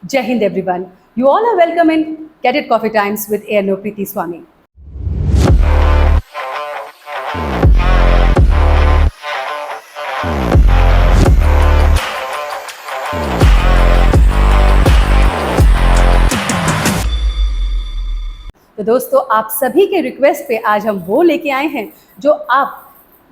Jai Hind everyone. You all are welcome in Cadet Coffee Times with A.N.O. Preeti Swami. तो दोस्तों, आप सभी के रिक्वेस्ट पे आज हम वो लेके आए हैं जो आप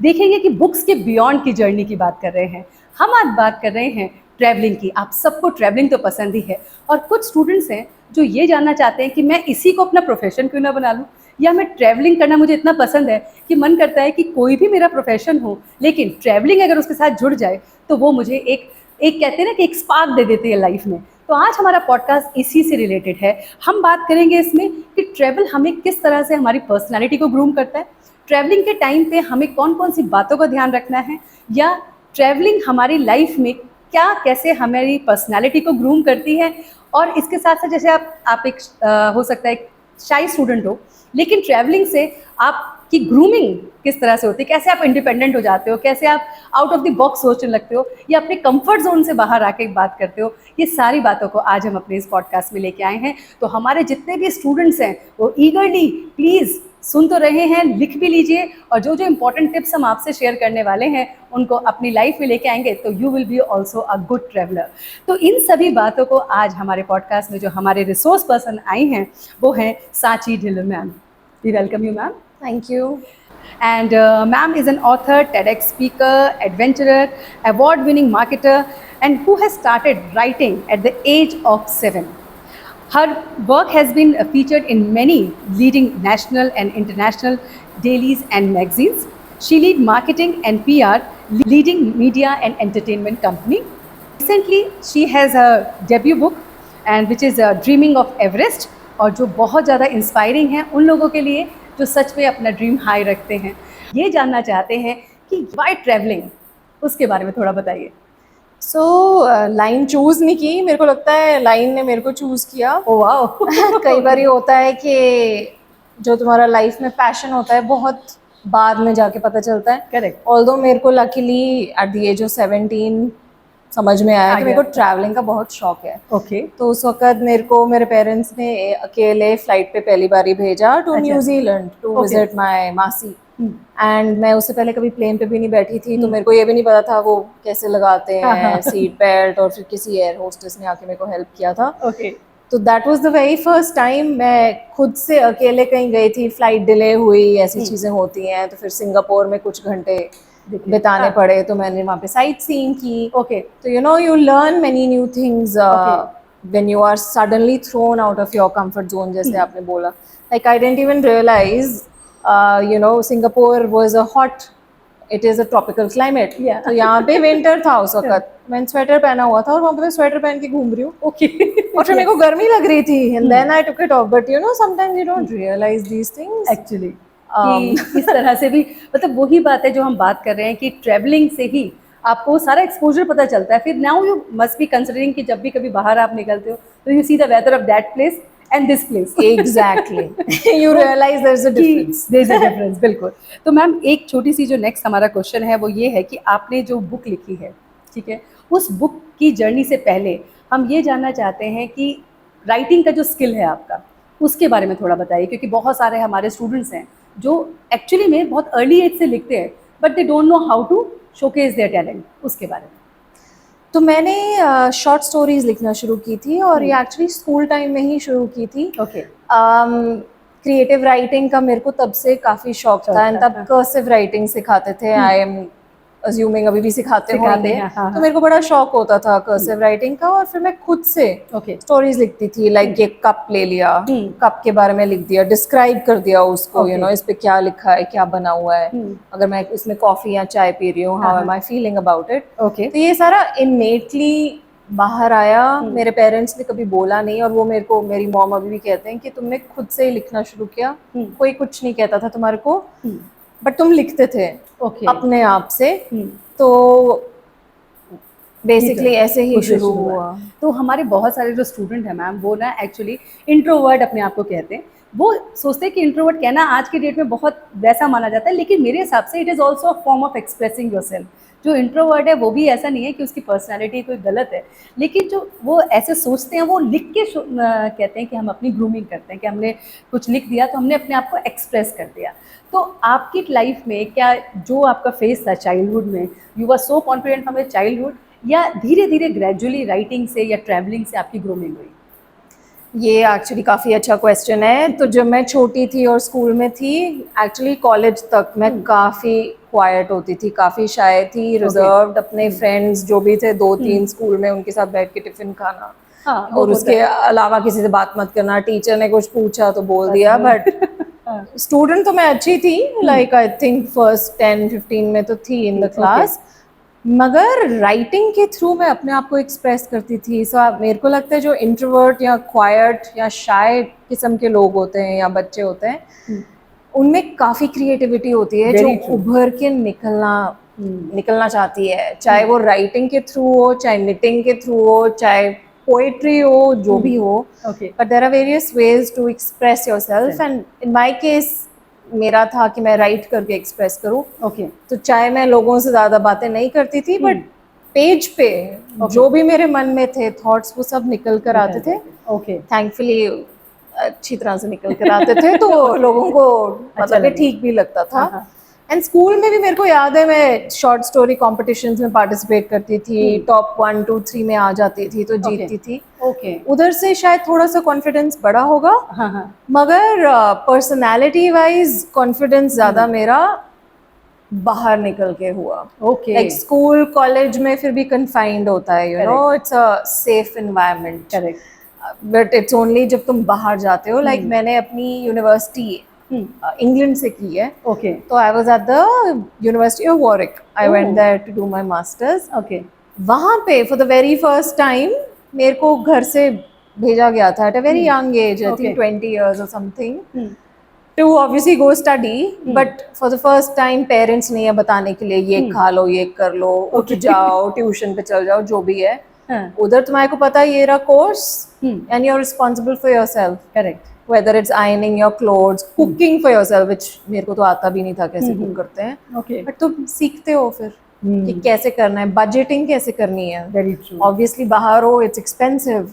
देखेंगे कि बुक्स के बियॉन्ड की जर्नी की बात कर रहे हैं। हम आज बात कर रहे हैं ट्रैवलिंग की। आप सबको ट्रैवलिंग तो पसंद ही है और कुछ स्टूडेंट्स हैं जो ये जानना चाहते हैं कि मैं इसी को अपना प्रोफेशन क्यों ना बना लूं, या मैं ट्रैवलिंग करना मुझे इतना पसंद है कि मन करता है कि कोई भी मेरा प्रोफेशन हो लेकिन ट्रैवलिंग अगर उसके साथ जुड़ जाए तो वो मुझे एक एक कहते हैं ना कि एक स्पार्क दे देती है लाइफ में। तो आज हमारा पॉडकास्ट इसी से रिलेटेड है। हम बात करेंगे इसमें कि ट्रैवल हमें किस तरह से हमारी पर्सनालिटी को ग्रूम करता है, ट्रैवलिंग के टाइम पे हमें कौन कौन सी बातों का ध्यान रखना है, या ट्रैवलिंग हमारी लाइफ में क्या कैसे हमारी पर्सनालिटी को ग्रूम करती है। और इसके साथ साथ जैसे आप एक हो सकता है शाई स्टूडेंट हो, लेकिन ट्रैवलिंग से आपकी ग्रूमिंग किस तरह से होती है, कैसे आप इंडिपेंडेंट हो जाते हो, कैसे आप आउट ऑफ द बॉक्स सोचने लगते हो या अपने कंफर्ट जोन से बाहर आके बात करते हो। ये सारी बातों को आज हम अपने इस पॉडकास्ट में लेके आए हैं। तो हमारे जितने भी स्टूडेंट्स हैं वो ईगरली प्लीज़ सुन तो रहे हैं, लिख भी लीजिए, और जो जो इंपॉर्टेंट टिप्स हम आपसे शेयर करने वाले हैं उनको अपनी लाइफ में लेके आएंगे तो you will B also a good traveller. तो इन सभी बातों को आज हमारे पॉडकास्ट में जो हमारे रिसोर्स पर्सन आई हैं वो हैं Sanchi Dhillon ma'am. We welcome you ma'am. Thank you. And ma'am is an author, TEDx speaker, adventurer, award-winning marketer, and who has started writing at the age of 7. Her work has been featured in many leading national and international dailies and magazines. She leads marketing and PR, leading media and entertainment company. Recently, she has a debut book, and which is Dreaming of Everest, और जो बहुत ज़्यादा inspiring है उन लोगों के लिए जो सच में अपना ड्रीम हाई रखते हैं। ये जानना चाहते हैं कि वाई ट्रैवलिंग, उसके बारे में थोड़ा बताइए। So लाइन चूज नहीं की, मेरे को लगता है लाइन ने मेरे को चूज किया। Oh wow. कई बार ये होता है कि जो तुम्हारा लाइफ में पैशन होता है बहुत बाद में जाके पता चलता है। करेक्ट। ऑल्दो मेरे को luckily at the age of 17 समझ में आया कि मेरे को ट्रैवलिंग का बहुत शौक है। ओके। तो उस वक्त मेरे को मेरे पेरेंट्स ने अकेले फ्लाइट पे पहली बारी भेजा to New Zealand to visit my मासी। एंड मैं उससे पहले कभी प्लेन पे भी नहीं बैठी थी, तो मेरे को ये भी नहीं पता था वो कैसे लगाते हैं सीट बेल्ट, और फिर किसी एयर होस्टेस ने आके मेरे को हेल्प किया था। ओके। तो that was the very first time मैं खुद से अकेले कहीं गई थी। फ्लाइट डिले हुई, ऐसी चीज़ें होती हैं, तो फिर सिंगापुर में कुछ घंटे बिताने पड़े, तो मैंने वहाँ पे साइट सीइंग की। ओके। तो you learn many new things when you are suddenly thrown out of your comfort zone, जैसे आपने बोला। Like I didn't even realize Singapore was a hot, it is a tropical climate. तो यहाँ पे winter था उस वक्त। मैंने स्वेटर पहना हुआ था और वहाँ पे मैं स्वेटर पहन के घूम रही हूँ। ओके। और फिर मेरे को गर्मी लग रही थी, and then I took it off. But sometimes you don't realize these things. Actually इस तरह से भी, मतलब वही बात है जो हम बात कर रहे हैं कि ट्रैवलिंग से ही आपको सारा एक्सपोजर पता चलता है। फिर now you must be considering कि जब भी कभी बाहर आप निकलते हो तो you see the weather of that place and this place. Exactly. You realize there's a difference. There's a difference, बिल्कुल। तो मैम एक छोटी सी जो नेक्स्ट हमारा क्वेश्चन है वो ये है कि आपने जो बुक लिखी है, ठीक है, उस बुक की जर्नी से पहले हम ये जानना चाहते हैं कि राइटिंग का जो स्किल है आपका उसके बारे में थोड़ा बताइए, क्योंकि बहुत सारे हमारे स्टूडेंट्स हैं जो एक्चुअली में बहुत अर्ली एज से लिखते हैं but they don't know how to showcase their talent, उसके बारे में। तो मैंने शॉर्ट स्टोरीज लिखना शुरू की थी, और ये एक्चुअली स्कूल टाइम में ही शुरू की थी। ओके। क्रिएटिव राइटिंग का मेरे को तब से काफ़ी शौक था, एंड तब कर्सिव राइटिंग सिखाते थे। आई एम अज्यूमिंग अभी भी सिखाते होंगे। तो मेरे को बड़ा शौक होता था कर्सिव राइटिंग का, और फिर मैं खुद से स्टोरीज लिखती थी। लाइक ये कप ले लिया, कप के बारे में लिख दिया, डिस्क्राइब कर दिया उसको, इस पे क्या लिखा है, क्या बना हुआ है, अगर मैं इसमें कॉफी या चाय पी रही हूँ, how am I feeling about it. तो ये सारा इननेटली बाहर आया। मेरे पेरेंट्स ने कभी बोला नहीं, और वो मेरे को, मेरी मॉम अभी भी कहते हैं कि तुमने खुद से ही लिखना शुरू किया, कोई कुछ नहीं कहता था तुम्हारे को, बट तुम लिखते थे अपने आप से। तो बेसिकली ऐसे ही शुरू हुआ। तो हमारे बहुत सारे जो स्टूडेंट हैं मैम वो ना एक्चुअली इंट्रोवर्ट अपने आप को कहते हैं। वो सोचते हैं कि इंट्रोवर्ट कहना आज के डेट में बहुत वैसा माना जाता है, लेकिन मेरे हिसाब से it is also a form of expressing yourself. जो इंट्रोवर्ट है वो भी ऐसा नहीं है कि उसकी पर्सनालिटी कोई गलत है, लेकिन जो वो ऐसे सोचते हैं वो लिख के कहते हैं कि हम अपनी ग्रूमिंग करते हैं, कि हमने कुछ लिख दिया तो हमने अपने आप को एक्सप्रेस कर दिया। तो आपकी लाइफ में क्या जो आपका फेस था चाइल्डहुड में, you were so confident from your childhood, या धीरे धीरे ग्रेजुअली राइटिंग से या ट्रैवलिंग से आपकी ग्रूमिंग हुई? ये एक्चुअली काफ़ी अच्छा क्वेश्चन है। तो जब मैं छोटी थी और स्कूल में थी, एक्चुअली कॉलेज तक मैं काफ़ी क्वाइट होती थी, काफ़ी शाय थी, रिजर्व्ड। अपने फ्रेंड्स जो भी थे 2-3 स्कूल में, उनके साथ बैठ के टिफिन खाना, हाँ, और उसके अलावा किसी से बात मत करना, टीचर ने कुछ पूछा तो बोल दिया। बट स्टूडेंट तो मैं अच्छी थी, लाइक आई थिंक फर्स्ट 10-15 में तो थी इन द क्लास, मगर राइटिंग के थ्रू मैं अपने आप को एक्सप्रेस करती थी। सो मेरे को लगता है जो इंट्रोवर्ट या क्वाइट या शाय किस्म के लोग होते हैं या बच्चे होते हैं, उनमें काफ़ी क्रिएटिविटी होती है जो उभर के निकलना चाहती है, चाहे वो राइटिंग के थ्रू हो, चाहे निटिंग के थ्रू हो, चाहे पोएट्री हो, जो भी हो। But there are various ways to express yourself, and in my case मेरा था कि मैं राइट करके एक्सप्रेस करूँ। तो चाहे मैं लोगों से ज़्यादा बातें नहीं करती थी, बट पेज पे जो भी मेरे मन में थे थॉट्स, वो सब निकल कर आते थे। थैंकफुली अच्छी तरह से निकल कर आते थे, तो लोगों को मतलब ठीक भी लगता था। एंड स्कूल में भी मेरे को याद है, मैं शॉर्ट स्टोरी कॉम्पिटिशन्स में पार्टिसिपेट करती थी, टॉप 1, 2, 3 में आ जाती थी, तो जीतती थी। उधर से शायद थोड़ा सा कॉन्फिडेंस बढ़ा होगा। मगर पर्सनालिटी वाइज कॉन्फिडेंस ज़्यादा मेरा बाहर निकल के हुआ। लाइक स्कूल कॉलेज में फिर भी कन्फाइंड होता है, you know, it's a safe environment, but it's only जब तुम बाहर जाते हो। लाइक मैंने अपनी यूनिवर्सिटी इंग्लैंड से की है, तो I was at the University of Warwick, I went there to do my masters. वहाँ पे for the very first time मेरे को घर से भेजा गया था at a very young age, I think 20 years or something, to obviously go study, but for the first time parents नहीं है बताने के लिए ये खा लो, ये कर लो, उठ जाओ, ट्यूशन पे चल जाओ, जो भी है। उधर तुम्हारे को पता है ये रहा course, and you're responsible for yourself, correct, whether it's ironing your clothes, cooking for yourself, which मेरे को तो आता भी नहीं था कैसे कुक करते हैं, but तुम सीखते हो फिर कि कैसे करना है, बजटिंग कैसे करनी है। Very true. ऑब्वियसली बाहर हो, इट्स एक्सपेंसिव,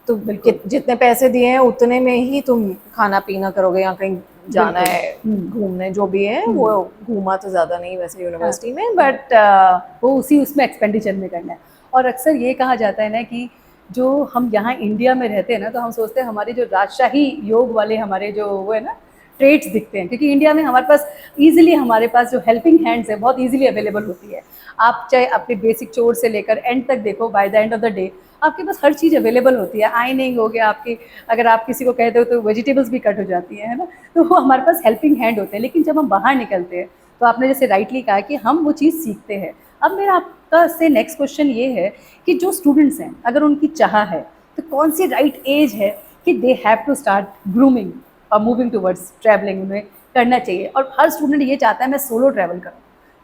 तो जितने पैसे दिए हैं उतने में ही तुम खाना पीना करोगे, या कहीं जाना है घूमने, जो भी है वो घूमा तो ज़्यादा नहीं वैसे यूनिवर्सिटी में, बट वो उसी उसमें एक्सपेंडिचर में करना है। और अक्सर ये कहा जाता है ना कि जो हम यहाँ इंडिया में रहते हैं ना, तो हम सोचते हैं हमारे जो राजशाही योग वाले हमारे जो वो है ना ट्रेड्स दिखते हैं, क्योंकि इंडिया में हमारे पास ईजिली, हमारे पास जो हेल्पिंग हैंड्स है बहुत ईजिली अवेलेबल होती है। आप चाहे अपने बेसिक चोर से लेकर एंड तक देखो, by the end of the day आपके पास हर चीज़ अवेलेबल होती है। आयनिंग हो गया आपकी, अगर आप किसी को कहते हो तो वेजिटेबल्स भी कट हो जाती है ना, तो वो हमारे पास हेल्पिंग हैंड होते हैं। लेकिन जब हम बाहर निकलते हैं तो आपने जैसे राइटली कहा कि हम वो चीज़ सीखते हैं। अब मेरा आपका से नेक्स्ट क्वेश्चन ये है कि जो स्टूडेंट्स हैं, अगर उनकी चाह है तो कौन सी राइट एज है कि they have to start grooming और मूविंग टूवर्ड्स ट्रैवलिंग में करना चाहिए? और हर स्टूडेंट ये चाहता है मैं सोलो ट्रैवल करूँ,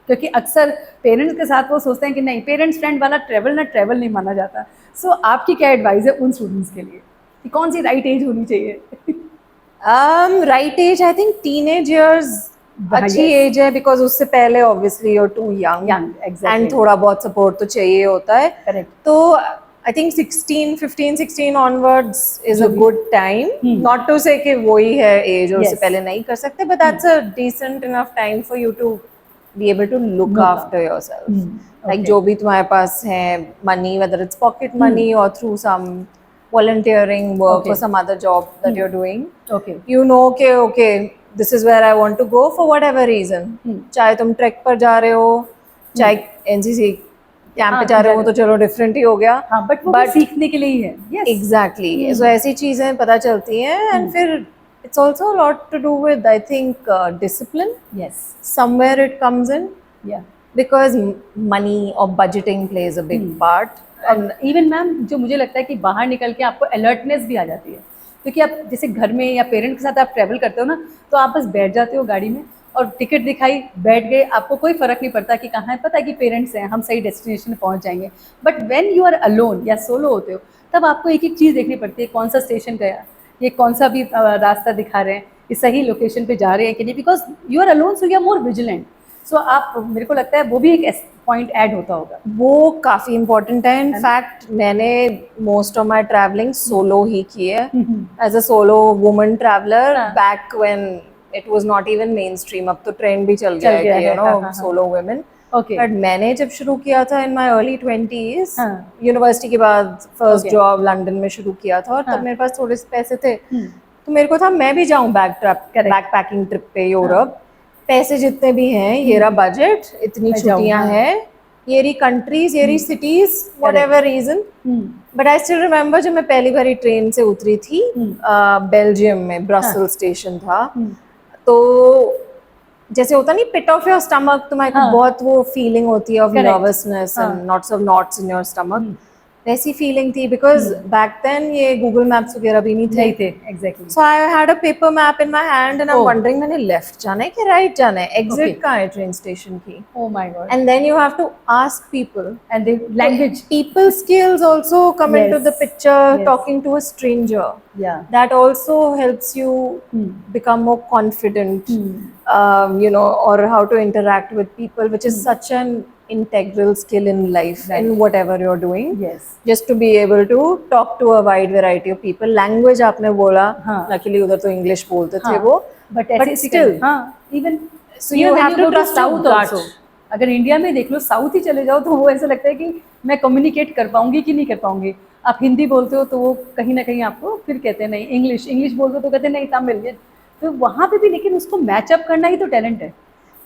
क्योंकि अक्सर पेरेंट्स के साथ वो सोचते हैं कि नहीं, पेरेंट्स फ्रेंड वाला ट्रैवल नहीं माना जाता। सो आपकी क्या एडवाइस है उन स्टूडेंट्स के लिए कि कौन सी राइट एज होनी चाहिए? Right age I think teenage years अच्छी एज है, बिकॉज उससे पहले obviously you are too young, and थोड़ा बहुत सपोर्ट तो चाहिए होता है। करेक्ट। तो I think 15-16 onwards is a good time, not to say कि वही है एज और उससे पहले नहीं कर सकते, but that's a decent enough time for you to be able to look after yourself. Like जो भी तुम्हारे पास है money, whether it's pocket money or through some volunteering work or some other job that you're doing, you know कि okay this is where I want to go for whatever reason. चाहे तुम track पर जा रहे हो, चाहे NCC camp पे जा रहे हो, तो चलो डिफरेंट ही हो गया, बट सीखने के लिए ही है। एग्जैक्टली। सो ऐसी चीज़ें पता चलती हैं, एंड फिर it's also a lot to do with, I think, discipline. Yes. Somewhere it comes in. Yeah. Because money or budgeting plays a big part. And even ma'am जो मुझे लगता है कि बाहर निकल के आपको अलर्टनेस भी आ जाती है, क्योंकि आप जैसे घर में या पेरेंट्स के साथ आप ट्रैवल करते हो ना, तो आप बस बैठ जाते हो गाड़ी में और टिकट दिखाई, बैठ गए, आपको कोई फ़र्क नहीं पड़ता कि कहाँ है, पता है कि पेरेंट्स हैं, हम सही डेस्टिनेशन पहुँच जाएंगे। But when you are alone या सोलो होते हो, तब आपको एक एक चीज़ देखनी पड़ती है, कौन सा स्टेशन गया, ये कौन सा भी रास्ता दिखा रहे हैं, ये सही लोकेशन पे जा रहे हैं कि नहीं, because you are alone, so you are more vigilant. So आप, मेरे को लगता है वो भी एक पॉइंट ऐड होता होगा। वो काफी इम्पोर्टेंट है। इनफैक्ट मैंने most of my travelling solo ही की है, as a solo woman traveller back when it was not even mainstream. अब तो ट्रेंड भी चल गया है कि you know solo women. But मैंने जब शुरू किया था इन माई अर्ली 20s, यूनिवर्सिटी के बाद फर्स्ट जॉब लंदन में शुरू किया था, और तब मेरे पास थोड़े से पैसे थे, तो मेरे को था मैं भी जाऊं बैकपैकिंग ट्रिप पे यूरोप। पैसे जितने भी हैं, ये रहा बजट, इतनी छुट्टियां हैं, ये रही कंट्रीज, ये रही cities, whatever reason. But I still remember जब मैं पहली बारी ट्रेन से उतरी थी बेल्जियम में, ब्रसेल स्टेशन था, तो जैसे होता नहीं पिट ऑफ योर स्टमक, तुम्हारे को बहुत वो फीलिंग होती है of nervousness and knots of knots in your stomach, वैसी फीलिंग थी। बिकॉज बैक देन ये गूगल मैप्स वगैरह भी नहीं थे। Exactly. So I had a paper map in my hand and I am wondering मैंने लेफ्ट जाना है कि राइट जाना है, एग्जिट कहाँ है ट्रेन स्टेशन की। Oh my God. And then you have to ask people and the language, people skills also come into the picture, talking to a stranger, that also helps you become more confident, you know, or how to interact with people, which is such an integral skill in life, in whatever you're doing. Just to be able to talk to a wide variety of people. Language आपने बोला, luckily उधर तो English बोलते थे वो, but still, even so you have to trust south also. अगर India में देख लो, साउथ ही चले जाओ तो वो ऐसा लगता है कि मैं कम्युनिकेट कर पाऊंगी कि नहीं कर पाऊंगी। आप हिंदी बोलते हो तो वो कहीं ना कहीं आपको फिर कहते हैं नहीं, इंग्लिश बोलते हो तो कहते हैं नहीं तमिल। तो वहाँ पे भी लेकिन उसको मैचअप करना ही तो टैलेंट है।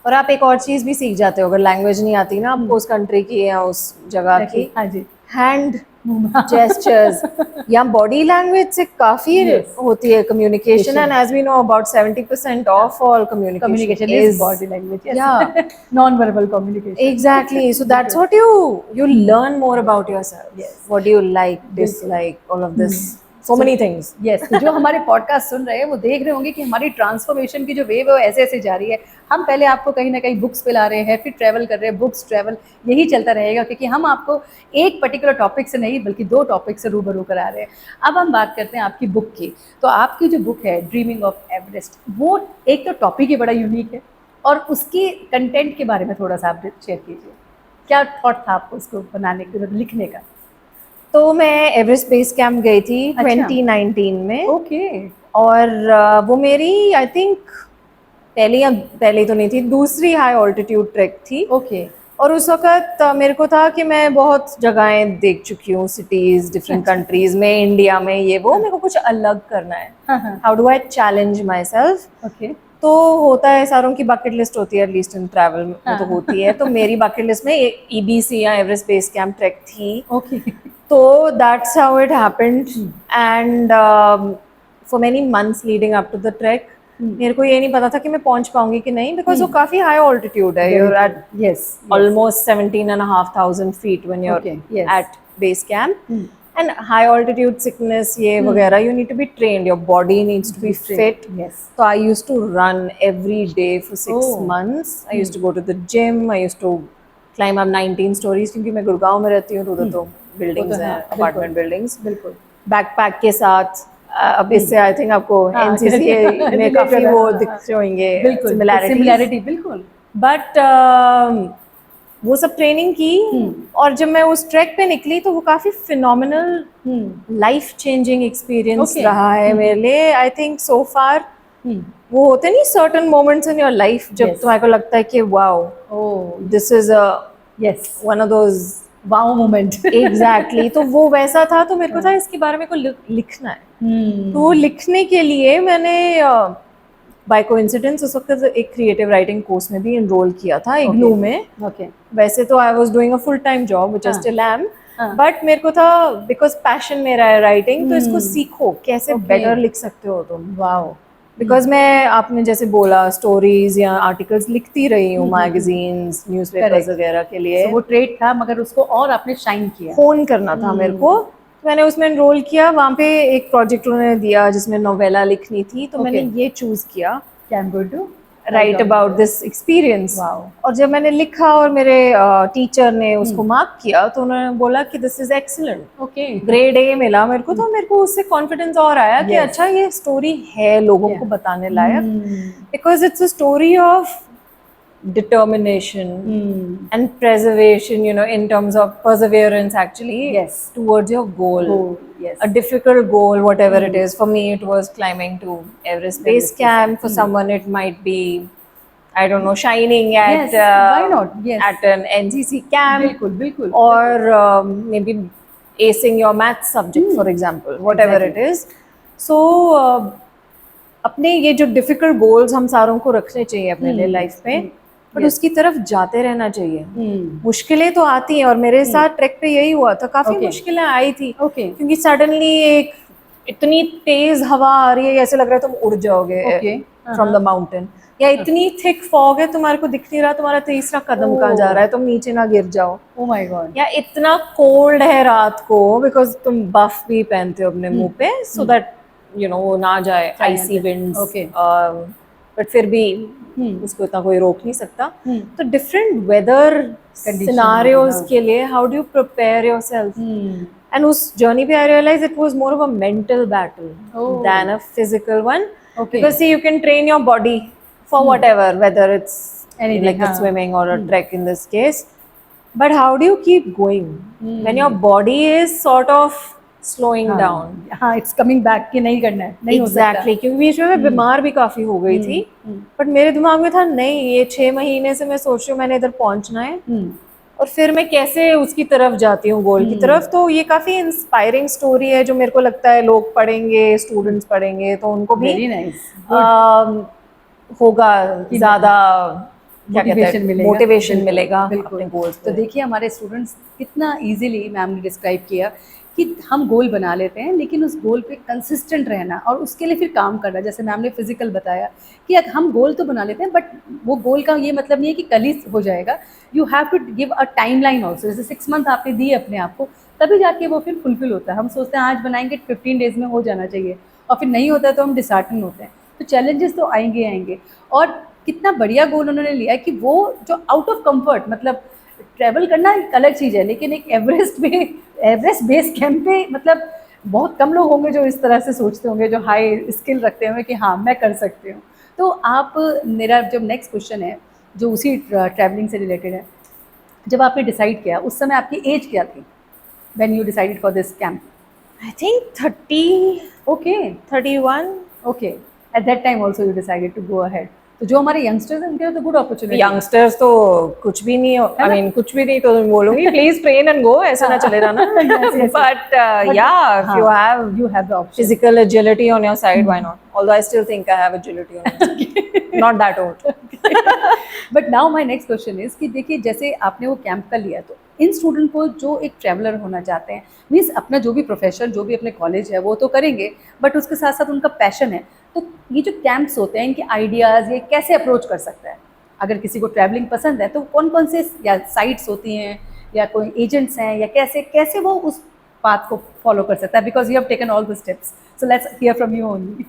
और आप एक और चीज भी सीख जाते हो अगर लैंग्वेज नहीं आती ना आपको उस कंट्री की या उस जगह की। हाँ जी। हैंड जेस्चर्स या बॉडी लैंग्वेज से काफी होती है communication, and as we know about 70% of all communication is body language, non verbal communication. Exactly, so that's what you learn more about yourself. What do you like, dislike, all of this. So many things. Yes, जो हमारे podcast सुन रहे हैं वो देख रहे होंगे कि हमारी ट्रांसफॉर्मेशन की जो वेव है वो ऐसे ऐसे जा रही है। हम पहले आपको कहीं ना कहीं बुक्स पे ला रहे हैं, फिर ट्रैवल कर रहे हैं, बुक्स ट्रैवल, यही चलता रहेगा, क्योंकि हम आपको एक पर्टिकुलर टॉपिक से नहीं बल्कि 2 टॉपिक से रूबरू करा रहे हैं। अब हम बात करते हैं आपकी बुक की। तो आपकी जो बुक है ड्रीमिंग ऑफ एवरेस्ट, वो एक तो टॉपिक ही बड़ा यूनिक है, और उसकी कंटेंट के बारे में थोड़ा सा आप शेयर कीजिए। क्या थॉट था आपको उसको बनाने के, लिखने का? तो मैं एवरेस्ट बेस कैंप गई थी 2019 में। और वो मेरी आई थिंक पहली तो नहीं थी, दूसरी हाई ऑल्टीट्यूड ट्रैक थी। और उस वक्त मेरे को था कि मैं बहुत जगहें देख चुकी हूँ, सिटीज डिफरेंट कंट्रीज में, इंडिया में, ये वो, मेरे को कुछ अलग करना है। How do I challenge my self. तो होता है, सारों की बकेट लिस्ट होती है, एटलीस्ट इन ट्रैवल में तो होती है। तो मेरी बकेट लिस्ट में EBC या एवरेस्ट बेस कैंप ट्रैक थी। तो that's how it happened, and for many months leading up to the trek मेरे को ये नहीं पता था कि मैं पहुंच पाऊंगी कि नहीं, बिकॉज वो काफी हाई ऑल्टीट्यूड है। you're at almost 17,500 feet when you're at base camp, and high altitude sickness ये वगैरह, you need to be trained, your body needs to be fit. So I used to run every day for 6 months. I used to go to the gym, I used to climb up 19 stories, क्योंकि मैं गुड़गांव में रहती हूँ तो उधर तो buildings हैं, apartment buildings, बिल्कुल बैकपैक के साथ। अब इससे आई थिंक आपको NCC में काफी वो दिखते होंगे सिमिलैरिटी, बिल्कुल। बट वो सब ट्रेनिंग की, और जब मैं उस ट्रैक पे निकली तो वो काफी फिनोमिनल लाइफ चेंजिंग एक्सपीरियंस रहा है मेरे लिए। आई थिंक सो फार वो होते नहीं certain moments in your life जब तुम्हारे को लगता है कि wow, this is one of those wow moment. Exactly, तो वो वैसा था। तो मेरे को था इसके बारे में को लिखना है। तो लिखने के लिए मैंने बाय कोइंसिडेंस उस वक्त एक क्रिएटिव राइटिंग कोर्स में भी एनरोल किया था इग्नू में। वैसे तो I was doing a full time job which I still am, but मेरे को था बिकॉज पैशन मेरा है राइटिंग, तो इसको सीखो कैसे बेटर लिख सकते हो तुम। वाओ, बिकॉज मैं आपने जैसे बोला स्टोरीज या आर्टिकल्स लिखती रही हूँ मैगजीन्स, न्यूज़पेपर्स वगैरह के लिए। वो ट्रेड था, मगर उसको और आपने शाइन किया, होन करना था मेरे को। मैंने उसमें एनरोल किया, वहाँ पे एक प्रोजेक्ट उन्होंने दिया जिसमें नोवेला लिखनी थी, तो मैंने ये चूज किया कि I am going to write about this experience. और जब मैंने लिखा और मेरे टीचर ने उसको मार्क किया तो उन्होंने बोला कि this is excellent, grade A मिला मेरे को। तो मेरे को उससे कॉन्फिडेंस और आया कि अच्छा ये स्टोरी है लोगों को बताने लायक, because it's a story of determination Hmm. and preservation, in terms of perseverance actually, Yes. towards your goal. Goal, yes. A difficult goal, whatever it is. For me, it was climbing to Everest Base Everest Base Camp. Camp. For someone, it might be, I don't know, shining at Yes, why not? Yes. at an NCC camp, बिल्कुल बिल्कुल. or maybe acing your math subject, for example, whatever it Exactly. is. So अपने ये जो difficult goals हम सारों को रखने चाहिए अपने लिए लाइफ में, बट Yes. उसकी तरफ जाते रहना चाहिए. Hmm. मुश्किलें तो आती हैं, और मेरे साथ ट्रैक पे यही हुआ था, काफी Okay. मुश्किलें आई थी. Okay. क्योंकि सडनली एक इतनी तेज हवा आ रही है, ऐसे लग रहा है तुम उड़ जाओगे Okay. फ्रॉम द माउंटेन, या इतनी थिक फॉग है, तुम्हारे को दिख नहीं रहा तुम्हारा तीसरा कदम कहाँ जा रहा है, तुम नीचे ना गिर जाओ. Oh my God. या इतना कोल्ड है रात को, बिकॉज तुम बफ भी पहनते हो अपने मुंह पे, सो दैट वो ना जाए आइसी विंड्स. Okay. बट फिर भी उसको इतना कोई रोक नहीं सकता. तो डिफरेंट वेदर सिनारियोज के लिए how do you prepare yourself. And उस जर्नी पे I realize it was more of a mental battle than a physical one. Okay. Because see, you can train your body for whatever, whether it's Anything, like the हाँ. swimming or a trek in this case. But how do you keep going when your body is sort of slowing down? हाँ, it's coming back कि नहीं करना है, नहीं हो सकता. Exactly, क्योंकि बीच में मैं बीमार भी काफी हो गई थी, बट मेरे दिमाग में था नहीं, ये 6 महीने से मैं सोच रही हूँ मैंने इधर पहुंचना है, और फिर मैं कैसे उसकी तरफ जाती हूँ, गोल की तरफ. तो ये काफी इंस्पायरिंग स्टोरी है, जो मेरे को लगता है लोग पढ़ेंगे, स्टूडेंट्स पढ़ेंगे, तो उनको भी Very nice. होगा ज्यादा क्या कहते मोटिवेशन हैं, मिलेगा. मोटिवेशन मिलेगा बिल्कुल. अपने गोल्स तो देखिए हमारे स्टूडेंट्स कितना इजीली मैम ने डिस्क्राइब किया कि हम गोल बना लेते हैं, लेकिन उस गोल पे कंसिस्टेंट रहना और उसके लिए फिर काम करना. जैसे मैम ने फिजिकल बताया कि हम गोल तो बना लेते हैं, बट वो गोल का ये मतलब नहीं है कि कल ही हो जाएगा. You have to give a timeline also. जैसे 6 मंथ आपने दिए अपने आप को, तभी जाके वो फिर फुलफिल होता है. हम सोचते हैं आज बनाएंगे 15 डेज में हो जाना चाहिए, और फिर नहीं होता है तो हम डिसहार्टन होते हैं. तो चैलेंजेस तो आएंगे आएंगे. और कितना बढ़िया गोल उन्होंने लिया है कि वो जो आउट ऑफ कंफर्ट, मतलब ट्रैवल करना एक अलग चीज़ है, लेकिन एक एवरेस्ट बेस कैंप पे मतलब बहुत कम लोग होंगे जो इस तरह से सोचते होंगे, जो हाई स्किल रखते होंगे कि हाँ मैं कर सकती हूँ. तो आप, मेरा जब नेक्स्ट क्वेश्चन है जो उसी ट्रैवलिंग से रिलेटेड है, जब आपने डिसाइड किया उस समय आपकी एज क्या थी when you decided for this camp? I think 30. Okay. 31. Okay. At that time also you decided to go ahead. तो जो हमारे यंगस्टर्स हैं उनके लिए तो गुड अपॉर्चुनिटी. यंगस्टर्स तो कुछ भी नहीं, आई मीन कुछ भी नहीं तो मैं बोलूंगी प्लीज ट्रेन एंड गो, ऐसा ना चले जाना. बट या if you have the option, physical agility on your side, why not. Although I still think I have agility on my side, not that old. But now my next question is कि देखिए जैसे आपने वो camp का लिया, तो इन student को जो एक ट्रैवलर होना चाहते हैं, मीन्स अपना जो भी प्रोफेशन, जो भी अपने कॉलेज है वो तो करेंगे, बट उसके साथ साथ उनका पैशन है, तो ये जो कैंप्स होते हैं इनके आइडियाज़ ये कैसे अप्रोच कर सकता है? अगर किसी को ट्रैवलिंग पसंद है तो कौन कौन से या साइट्स होती हैं या कोई एजेंट्स हैं, या कैसे कैसे वो उस पाथ को फॉलो कर सकता है? Because you have taken all the steps, so let's hear from you only.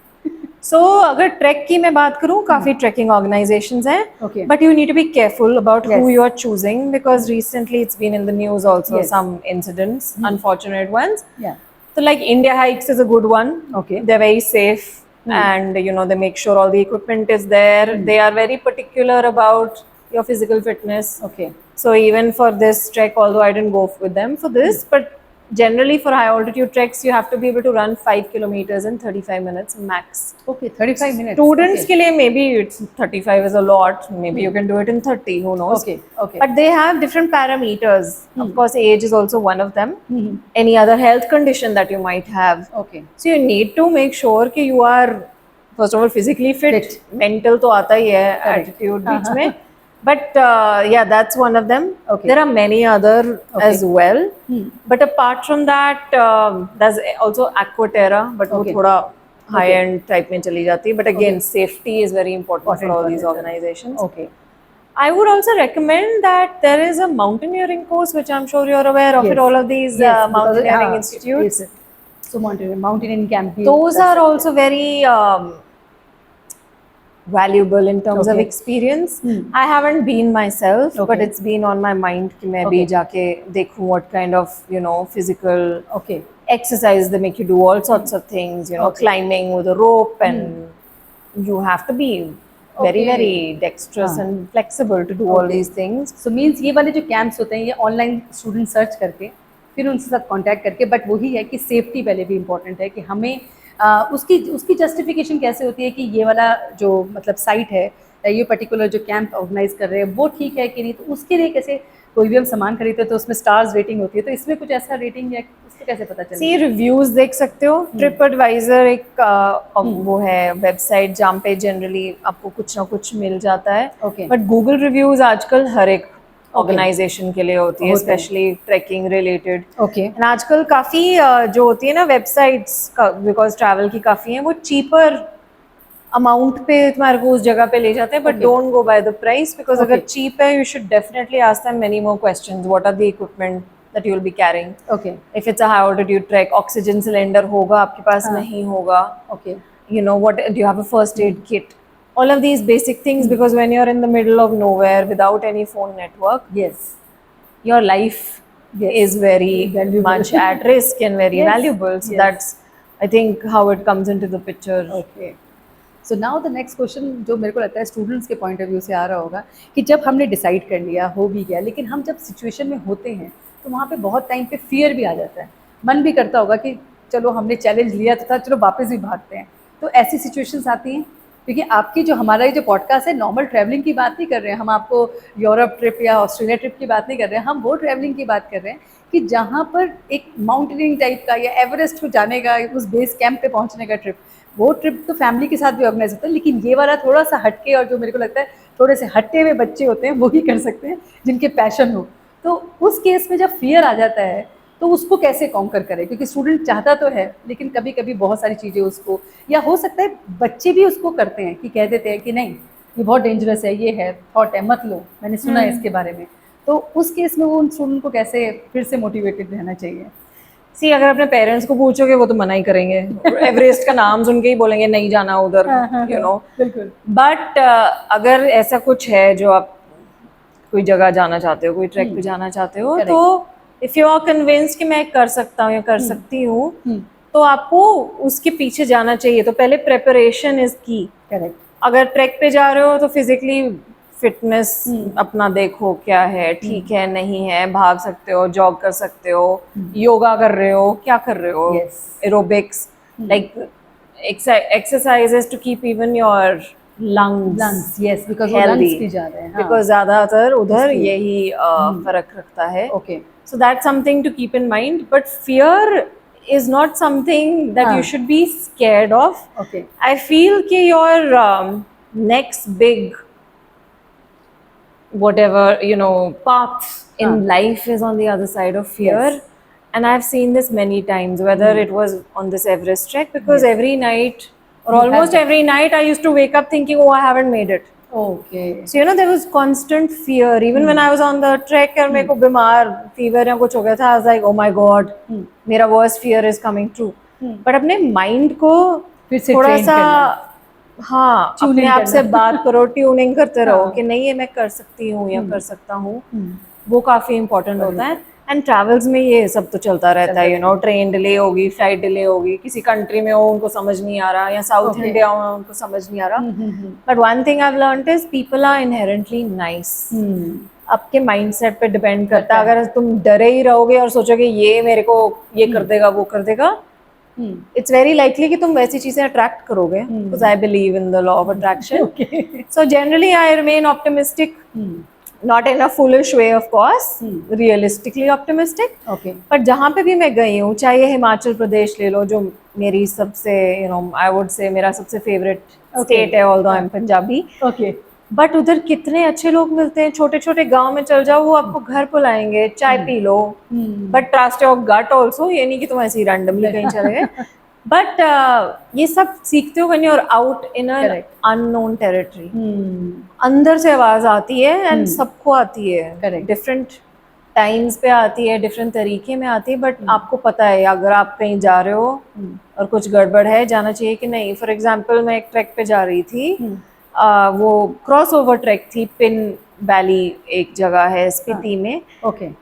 So अगर ट्रैक की मैं बात करूँ, काफ़ी ट्रैकिंग ऑर्गेनाइजेशंस हैं, Okay. But you need to be careful about Yes. who you are choosing, because recently it's been in the news also, Yes. some incidents, unfortunate ones. Yeah. So like India Hikes is a good one. Okay. They're very safe, and they make sure all the equipment is there. They are very particular about your physical fitness. Okay. So even for this trek, although I didn't go with them for this, but generally for high altitude treks you have to be able to run 5 kilometers in 35 minutes max. Okay, 35 minutes. Students Okay. के लिए maybe it's 35 is a lot, maybe you can do it in 30, who knows. Okay, okay. But they have different parameters. Of course age is also one of them. Mhm. Any other health condition that you might have. Okay. So you need to make sure कि you are first of all physically fit. Mental तो आता ही है, attitude बीच में. But yeah, that's one of them. Okay. There are many other as well. But apart from that, there's also Aquaterra, but वो थोड़ा high end type में चली जाती है. But again, safety is very important for all these organizations. Okay. I would also recommend that there is a mountaineering course, which I'm sure you're aware of. Yes. At all of these Yes, mountaineering institutes. Yes. So mountaineering camp. Those are also very valuable in terms of experience. I haven't been myself, but it's been on my mind कि मैं भी जाके देखूं what kind of physical exercise they make you do all sorts of things, climbing with a rope, and you have to be very dexterous and flexible to do all these things. So means ये वाले जो camps होते हैं ये online student search करके फिर उनके साथ कांटेक्ट करके, बट वही है कि सेफ्टी पहले भी इम्पोर्टेंट है कि हमें उसकी उसकी जस्टिफिकेशन कैसे होती है कि ये वाला जो मतलब साइट है या ये पर्टिकुलर जो कैंप ऑर्गेनाइज कर रहे हैं वो ठीक है कि नहीं, तो उसके लिए कैसे कोई भी हम सामान खरीदते हैं तो उसमें स्टार्स रेटिंग होती है, तो इसमें कुछ ऐसा रेटिंग या उसको कैसे पता चले? सी रिव्यूज देख सकते हो, ट्रिप एडवाइजर एक वो है वेबसाइट जहाँ पे जनरली आपको कुछ ना कुछ मिल जाता है, बट गूगल रिव्यूज आजकल हर एक ऑर्गेनाइजेशन के लिए होती है, स्पेशली ट्रैकिंग रिलेटेड। एंड आजकल काफ़ी जो होती है ना वेबसाइट्स, बिकॉज ट्रैवल की काफ़ी हैं, वो चीपर अमाउंट पे तुम्हारे को उस जगह पे ले जाते हैं, but don't go by the price, because अगर चीप है you should definitely ask them many more questions, what are the equipment that you will be carrying, if it's a high altitude trek, oxygen cylinder होगा आपके पास, नहीं होगा, you know, what do you have a first aid kit, all of these basic things, because when you're in the middle of nowhere without any phone network, your life is very much at risk and very valuable, so that's I think how it comes into the picture. So now the next question जो मेरे को लगता है students के point of view से आ रहा होगा कि जब हमने डिसाइड कर लिया, हो भी गया, लेकिन हम जब सिचुएशन में होते हैं तो वहाँ पे बहुत टाइम पे फियर भी आ जाता है, मन भी करता होगा कि चलो हमने चैलेंज लिया तो था, चलो वापस भी भागते हैं, तो ऐसी सिचुएशंस आती हैं? क्योंकि आपकी जो हमारा ये जो पॉडकास्ट है नॉर्मल ट्रैवलिंग की बात नहीं कर रहे हैं हम, आपको यूरोप ट्रिप या ऑस्ट्रेलिया ट्रिप की बात नहीं कर रहे हैं, हम वो ट्रैवलिंग की बात कर रहे हैं कि जहाँ पर एक माउंटेनिंग टाइप का या एवरेस्ट को जाने का, उस बेस कैंप पे पहुँचने का ट्रिप, वो ट्रिप तो फैमिली के साथ भी ऑर्गेनाइज होता है, लेकिन ये वाला थोड़ा सा हटके, और जो मेरे को लगता है थोड़े से हटे हुए बच्चे होते हैं वो ही कर सकते हैं जिनके पैशन हो, तो उस केस में जब फियर आ जाता है तो उसको कैसे कॉन्कर करें? क्योंकि स्टूडेंट चाहता तो है लेकिन कभी कभी बहुत सारी चीज़ें उसको, या हो सकता है बच्चे भी उसको करते हैं कि कह देते हैं कि नहीं ये बहुत डेंजरस है, ये है थॉट है, मत लो, मैंने सुना है इसके बारे में, तो उस केस में वो उन स्टूडेंट को कैसे फिर से मोटिवेटेड रहना चाहिए? सी अगर अपने पेरेंट्स को पूछोगे वो तो मना ही करेंगे, एवरेस्ट का नाम सुन के ही बोलेंगे नहीं जाना उधर, यू नो, बिल्कुल। बट अगर ऐसा कुछ है जो आप कोई जगह जाना चाहते हो, कोई ट्रैक पे जाना चाहते हो, तो इफ यू आर कन्विंस्ड कि मैं कर सकता हूँ या कर सकती हूँ, तो आपको उसके पीछे जाना चाहिए। तो पहले प्रेपरेशन इज की। करेक्ट। अगर ट्रैक पे जा रहे हो तो फिजिकली फिटनेस अपना देखो क्या है, ठीक है नहीं है, भाग सकते हो, जॉग कर सकते हो, योगा कर रहे हो, क्या कर रहे हो, aerobics, like exercises to keep even your lungs yes, because healthy, lungs भी जा रहे हैं, हाँ. because ज़्यादातर उधर यही फर्क रखता है. Okay. So that's something to keep in mind. But fear is not something that you should be scared of. Okay. I feel कि your next big whatever path in life is on the other side of fear. Yes. And I've seen this many times, whether it was on this Everest trek, because every night or almost every night I used to wake up thinking, oh, I haven't made it. Okay. So there was constant fear. Even when I was on the trek and मेरे को बीमार fever या कुछ हो गया था, I was like, oh my god, मेरा worst fear is coming true. But अपने mind को थोड़ा सा अपने आप से बात करो, ट्यूनिंग करते रहो कि नहीं ये मैं कर सकती हूँ या कर सकता हूँ, वो काफ़ी इम्पोर्टेंट होता है. एंड ट्रैवल्स में ये सब तो चलता रहता है, ट्रेन डिले होगी, फ्लाइट डिले होगी, किसी कंट्री में हो उनको समझ नहीं आ रहा, या साउथ इंडिया हो उनको समझ नहीं आ रहा. But one thing I have learned is people are inherently nice. आपके माइंडसेट पे डिपेंड करता है. अगर तुम डरे ही रहोगे और सोचोगे ये मेरे को ये कर देगा वो कर देगा, it's very likely कि तुम वैसी चीजें अट्रैक्ट करोगे, because I believe in the law of attraction. So generally I remain optimistic, not in a foolish way of course, realistically optimistic. But जहाँ पे भी मैं गई हूँ, चाहे ये हिमाचल प्रदेश ले लो जो मेरी सबसे I would say मेरा सबसे favorite state है, although I'm Punjabi. बट उधर कितने अच्छे लोग मिलते हैं. छोटे छोटे गांव में चल जाओ, वो आपको घर बुलाएंगे, चाय पी लो. But trust your gut also, ये नहीं कि तुम ऐसे ही रैंडमली कहीं चले गए. बट ये सब सीखते हो when you are out in an unknown territory. अंदर से आवाज आती है एंड सबको आती है, डिफरेंट टाइम्स पे आती है, डिफरेंट तरीके में आती है. बट आपको पता है अगर आप कहीं जा रहे हो और कुछ गड़बड़ है, जाना चाहिए कि नहीं. फॉर एग्जाम्पल मैं एक ट्रैक पे जा रही थी, वो क्रॉस ओवर ट्रैक थी. पिन वैली एक जगह है स्पीति में.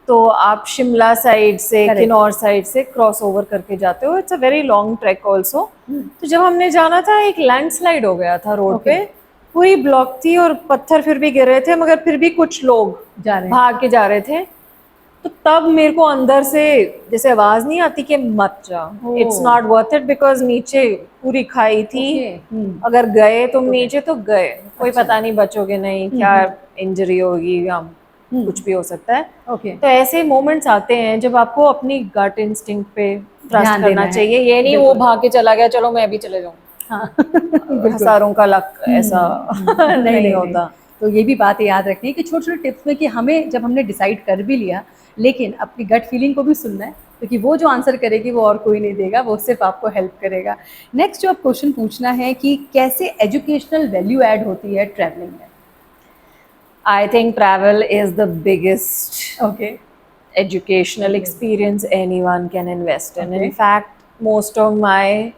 तो आप शिमला साइड से, किन्नौर साइड से क्रॉस ओवर करके जाते हो. It's a very long track also. तो जब हमने जाना था, एक लैंडस्लाइड हो गया था रोड पे. पूरी ब्लॉक थी और पत्थर फिर भी गिर रहे थे, मगर फिर भी कुछ लोग जा रहे हैं। भाग के जा रहे थे। तो तब मेरे को अंदर से जैसे आवाज नहीं आती कि मत जा, oh. It's not worth it, because नीचे पूरी खाई थी। ओके। अगर गए तुम नीचे तो गए, कोई अच्छा। पता नहीं बचोगे नहीं, क्या इंजरी होगी या कुछ भी हो सकता है। ओके। तो ऐसे मोमेंट्स आते हैं जब आपको अपनी गट इंस्टिंक्ट पे ट्रस्ट ध्यान करना देना है। चाहिए, ये नहीं वो बिल्कुल। भाग के चला गया चलो मैं भी चले जाऊं। हाँ बिल्कुल। हजारों का लक ऐसा नहीं होता। तो ये भी बात याद रखनी है कि छोटे छोटे टिप्स में कि हमें जब हमने डिसाइड कर भी लिया, लेकिन अपनी गट फीलिंग को भी सुनना है, क्योंकि वो जो आंसर करेगी वो और कोई नहीं देगा, वो सिर्फ आपको हेल्प करेगा। नेक्स्ट जो आप क्वेश्चन पूछना है कि कैसे एजुकेशनल वैल्यू ऐड होती है ट्रैवलिंग में। I think travel is the biggest okay. educational experience anyone can invest in. Okay. In fact, most of my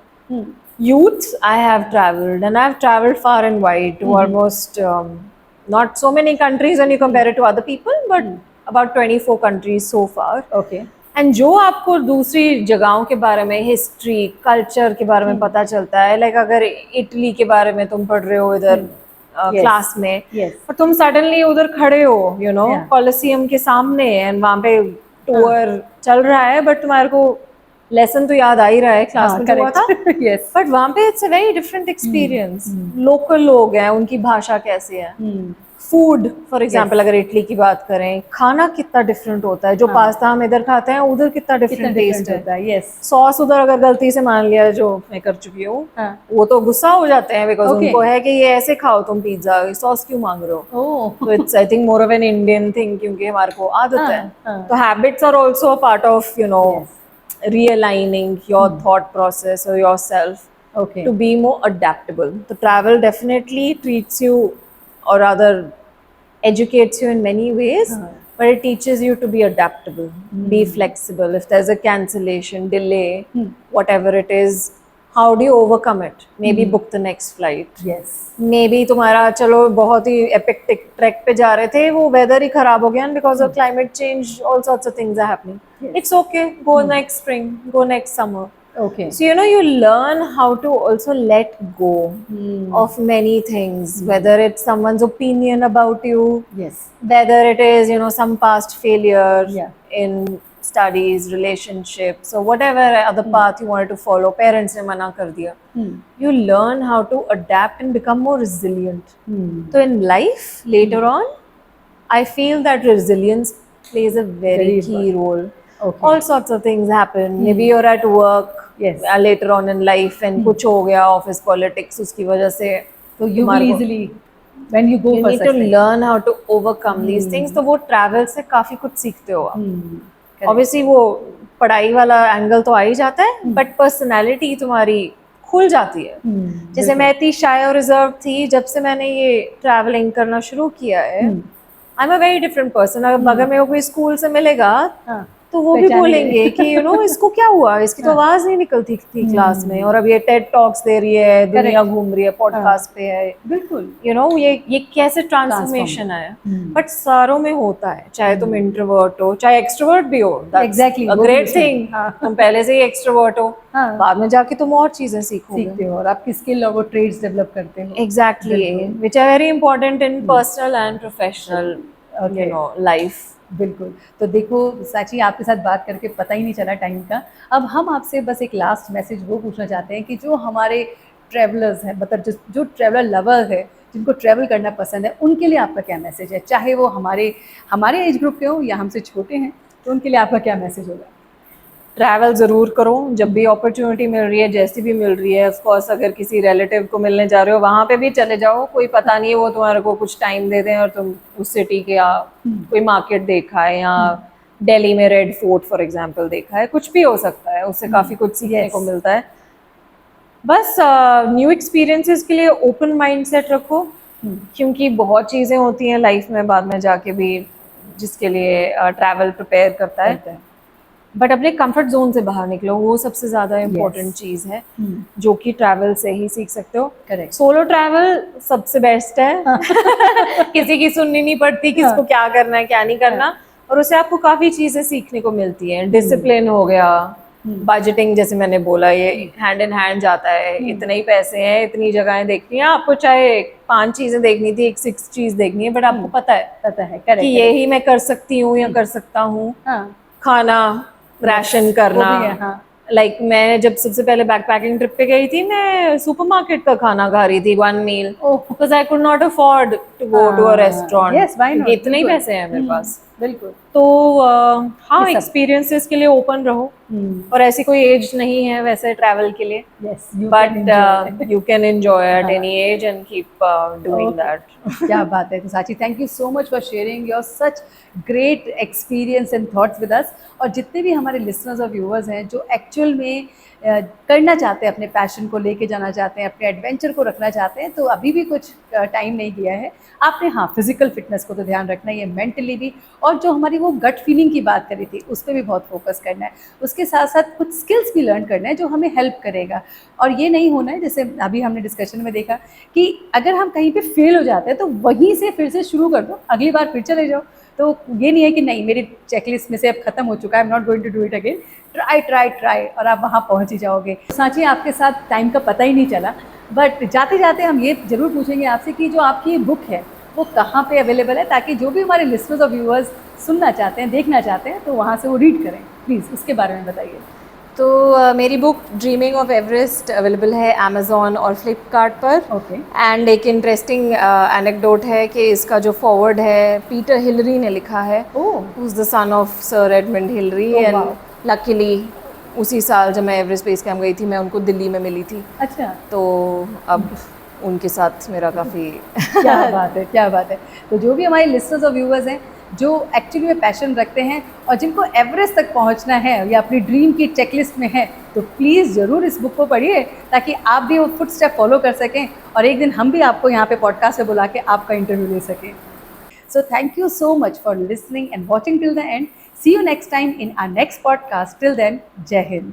youth, I have traveled, and I've traveled far and wide to almost not so many countries when you compare it to other people, but about 24 countries so far. Okay. And जो आपको दूसरी जगहों के बारे में, history, culture के बारे में पता चलता है, लाइक अगर इटली के बारे में तुम पढ़ रहे हो इधर क्लास में, और तुम सडनली उधर खड़े हो यू नो कॉलोसियम के सामने, एंड वहाँ पे टूर चल रहा है, बट तुम्हारे को लेसन तो याद आ ही रहा है क्लास में हुआ था। यस। बट वहाँ पे it's a very different experience. Local लोग हैं, उनकी भाषा कैसी है, फूड फॉर एग्जाम्पल अगर इटली की बात करें, खाना कितना डिफरेंट होता है, जो पास्ता हम इधर खाते हैं उधर कितना डिफरेंट टेस्ट होता है। यस। सॉस उधर अगर गलती से मान लिया, जो मैं कर चुकी हूँ, वो तो गुस्सा हो जाते हैं, बिकॉज उनको है कि ये ऐसे खाओ तुम पिज्जा, सॉस क्यों मांग रहे हो। तो it's I think more of an Indian thing, क्योंकि हमारे को आदत है। तो habits are also a part of you know realigning your thought process or yourself to be more adaptable. So travel definitely treats you, or rather educates you in many ways, but it teaches you to be adaptable, be flexible. If there's a cancellation, delay, whatever it is, how do you overcome it? Maybe book the next flight. Yes. Maybe तुम्हारा चलो बहुत ही epic trek पे जा रहे थे, वो weather ही खराब हो गया, and because of climate change, all sorts of things are happening. It's okay. Go next spring. Go next summer. Okay. So you learn how to also let go of many things, whether it's someone's opinion about you, Yes. whether it is some past failure Yeah. in studies, relationships, or whatever other path you wanted to follow. Parents ne mana kar diya. You learn how to adapt and become more resilient. So in life later on, I feel that resilience plays a very key role. Okay. All sorts of things happen. Maybe you're at work. Yes. Later on in life, and कुछ हो गया office politics, उसकी वजह से तो you will easily when you go you for need such to things. learn how to overcome these things. तो वो travel से काफी कुछ सीखते हो आप. Obviously वो पढ़ाई वाला एंगल तो आ ही जाता है, बट पर्सनैलिटी तुम्हारी खुल जाती है. जैसे मैं इतनी शाय और रिजर्व थी, जब से मैंने ये ट्रैवलिंग करना शुरू किया है, I am a very different person. अगर मेरे को कोई स्कूल से मिलेगा तो वो भी बोलेंगे कि इसको क्या हुआ, इसकी तो आवाज नहीं निकलती थी क्लास में, और अब ये टेड टॉक्स दे रही है, दुनिया घूम रही है, पॉडकास्ट पे है. बिल्कुल. ये कैसे ट्रांसफॉर्मेशन है. बट सारों में होता है, चाहे तुम इंट्रोवर्ट हो चाहे एक्सट्रोवर्ट भी हो. Exactly, a great thing. तुम पहले से ही एक्सट्रोवर्ट हो, बाद में जाके तुम और चीजें सीखते हो और आपकी स्किल और वो ट्रेड्स डेवलप करते हो. Exactly, which are very important in personal and professional life. बिल्कुल. तो देखो साची, आपके साथ बात करके पता ही नहीं चला टाइम का. अब हम आपसे बस एक लास्ट मैसेज वो पूछना चाहते हैं कि जो हमारे ट्रैवलर्स हैं, मतलब जो ट्रैवलर लवर है, जिनको ट्रैवल करना पसंद है, उनके लिए आपका क्या मैसेज है? चाहे वो हमारे एज ग्रुप के हो या हमसे छोटे हैं, तो उनके लिए आपका क्या मैसेज होगा? ट्रैवल ज़रूर करो जब भी अपॉर्चुनिटी मिल रही है, जैसी भी मिल रही है. ऑफ कोर्स अगर किसी रिलेटिव को मिलने जा रहे हो, वहाँ पे भी चले जाओ. कोई पता नहीं है, वो तुम्हारे को कुछ टाइम दे दें और तुम उस सिटी के या कोई मार्केट देखा है, या दिल्ली में रेड फोर्ट फॉर एग्जांपल देखा है, कुछ भी हो सकता है, उससे काफ़ी कुछ सीखने को मिलता है. बस न्यू एक्सपीरियंसेस के लिए ओपन माइंड सेट रखो, क्योंकि बहुत चीज़ें होती हैं लाइफ में बाद में जाके भी जिसके लिए ट्रैवल प्रिपेयर करता है. बट अपने कंफर्ट जोन से बाहर निकलो, वो सबसे ज़्यादा इम्पोर्टेंट चीज़ है, जो कि ट्रैवल से ही सीख सकते हो. करेक्ट. सोलो ट्रैवल सबसे बेस्ट है. किसी की सुननी नहीं पड़ती, किसको क्या करना है क्या नहीं करना, और उससे आपको काफ़ी चीज़ें सीखने को मिलती हैं. डिसिप्लिन हो गया, बजटिंग जैसे मैंने बोला, ये हैंड इन हैंड जाता है। इतने ही पैसे हैं, इतनी जगहें देखनी है, आपको चाहे 5 चीजें देखनी थी, एक 6 चीज देखनी है, बट आपको पता है करेक्ट कि यही मैं कर सकती हूँ या कर सकता हूँ। हाँ खाना राशन करना, वो भी है, हाँ। लाइक मैं जब सबसे पहले बैकपैकिंग ट्रिप पे गई थी, मैं सुपरमार्केट का खाना खा रही थी 1 meal, oh. Because I could not afford to go to a restaurant, yes why not, इतने ही पैसे हैं मेरे पास। बिल्कुल। तो हाँ, ये सब। एक्सपीरियंसेस के लिए ओपन रहो, और ऐसी कोई एज नहीं है वैसे ट्रैवल के लिए, yes you but you can enjoy at any as and keep doing that. क्या बात है। तो साची, thank you so much for sharing your such great experience and thoughts with us. और जितने भी हमारे लिसनर्स और व्यूअर्स हैं जो एक्चुअल में करना चाहते हैं, अपने पैशन को लेके जाना चाहते हैं, अपने एडवेंचर को रखना चाहते हैं, तो अभी भी कुछ टाइम नहीं दिया है आपने। हाँ, फिजिकल फिटनेस को तो ध्यान रखना ही है, मेंटली भी, और जो हमारी वो गट फीलिंग की बात करी थी उस पर भी बहुत फोकस करना है। उसके साथ साथ कुछ स्किल्स भी लर्न करना है जो हमें हेल्प करेगा। और ये नहीं होना है जैसे अभी हमने डिस्कशन में देखा कि अगर हम कहीं पे फेल हो जाते हैं तो वहीं से फिर से शुरू कर दो, अगली बार फिर चले जाओ। तो ये नहीं है कि नहीं मेरी चेकलिस्ट में से अब खत्म हो चुका है, I am not going to do it again. Try try try, और आप वहाँ पहुँच ही जाओगे। साची, आपके साथ टाइम का पता ही नहीं चला, बट जाते जाते हम ये जरूर पूछेंगे आपसे कि जो आपकी ये बुक है वो कहाँ पे अवेलेबल है, ताकि जो भी हमारे लिसनर्स और व्यूअर्स सुनना चाहते हैं, देखना चाहते हैं, तो वहाँ से वो रीड करें। प्लीज़ उसके बारे में बताइए। तो मेरी book dreaming of Everest available है अमेज़ॉन और फ्लिपकार्ट पर। ओके। एंड एक इंटरेस्टिंग एनेक्डोट है कि इसका जो फॉरवर्ड है पीटर हिलरी ने लिखा है, who is the son of sir Edmund Hillary. And luckily उसी साल जब मैं एवरेस्ट बेस कैंप गई थी, मैं उनको दिल्ली में मिली थी। अच्छा। तो अब उनके साथ मेरा काफ़ी क्या बात है, क्या बात है। तो जो भी हमारे लिसनर्स और व्यूअर्स हैं जो एक्चुअली में पैशन रखते हैं और जिनको एवरेस्ट तक पहुंचना है या अपनी ड्रीम की चेकलिस्ट में है, तो प्लीज़ ज़रूर इस बुक को पढ़िए, ताकि आप भी वो फुट स्टेप फॉलो कर सकें और एक दिन हम भी आपको यहाँ पे पॉडकास्ट में बुला के आपका इंटरव्यू ले सकें। So thank you so much for listening and watching till the end. See you next time in our next podcast. Till then, जय हिंद।